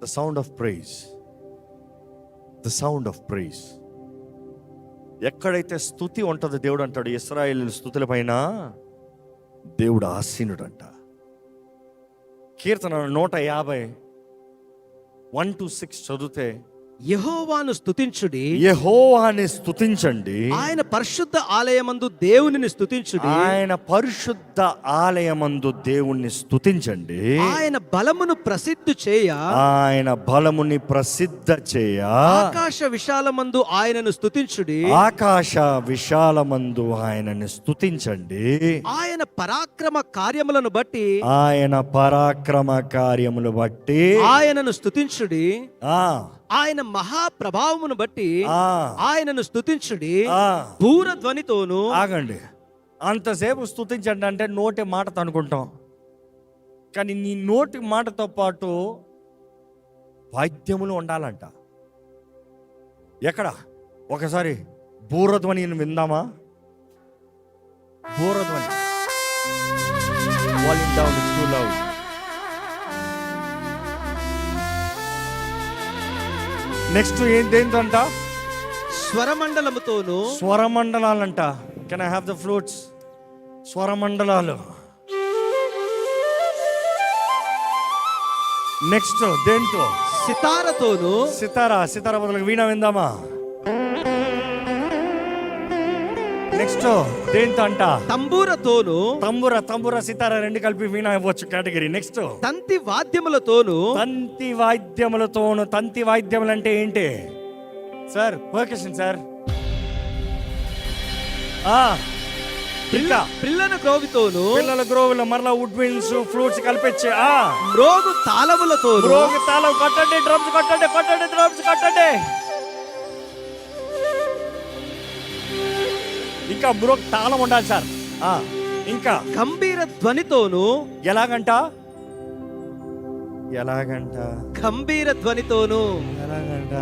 The sound of praise, the sound of praise. ఎక్కడైతే స్తుతి ఉంటుందో దేవుడు అంటాడు, ఇశ్రాయేలు స్తుతుల పైన దేవుడు ఆసీనుడంట. కీర్తన 150 1-6 చదివితే, యెహోవాను స్తుతించుడి, యెహోవాని స్తుతించండి, ఆయన పరిశుద్ధ ఆలయమందు దేవునిని స్తుతించుడి, ఆయన పరిశుద్ధ ఆలయమందు దేవుణ్ణి స్తుతించండి, ఆయన బలమును ప్రసిద్ధి చేయ, ఆయన బలముని ప్రసిద్ధ చేయ, ఆకాశ విశాలమందు ఆయనను స్తుతించుడి, ఆకాశ విశాలమందు ఆయనని స్తుతించండి, ఆయన పరాక్రమ కార్యములను బట్టి, ఆయన పరాక్రమ కార్యములు బట్టి ఆయనను స్తుతించుడి, ఆ ఆయన మహాప్రభావమును బట్టి ఆ ఆయనను స్తుతించుడి, ఆ బూర ధ్వనితోను. ఆగండి, అంతసేపు స్తుతించండి అంటే నోటి మాటతో అనుకుంటాం, కానీ నీ నోటి మాటతో పాటు వాద్యములు ఉండాలంట. ఎక్కడ? ఒకసారి బూరధ్వని విందామా? బూరధ్వని volume down, it's too loud. Next ఏంటంట? స్వరమండలముతోను. స్వరమండలాలంట. Can I have the flutes? స్వరమండలాలు. నెక్స్ట్ దేంతో? సితారతోను. సితార బదులు వీణ విందామా? నెక్స్ట్ దేంతో అంట? తంబూరతోను. తంబుర సితార రెండు కలిపి వీణ ఇవ్వచ్చు కేటగిరీ. నెక్స్ట్ తంతి వాద్యములతోను. తంతి వాద్యములతోను. తంతి వాద్యములు అంటే ఏంటి సార్? Percussion sir. పిల్లల గ్రోవితోను. పిల్లల గ్రోవులు మరలా వుడ్ విన్స్ ఫ్లూట్స్ కలిపించి మ్రోగు తాళములతోను. మ్రోగు తాళం కొట్టండి, డ్రమ్స్ కొట్టండి, డ్రమ్స్ కొట్టండి. ఇంకా మ్రోగు తాళం ఉండాలి సార్. ఇంకా గంభీర ధ్వనితోను. ఎలాగంట? గంభీర ధ్వనితోను. ఎలాగంట?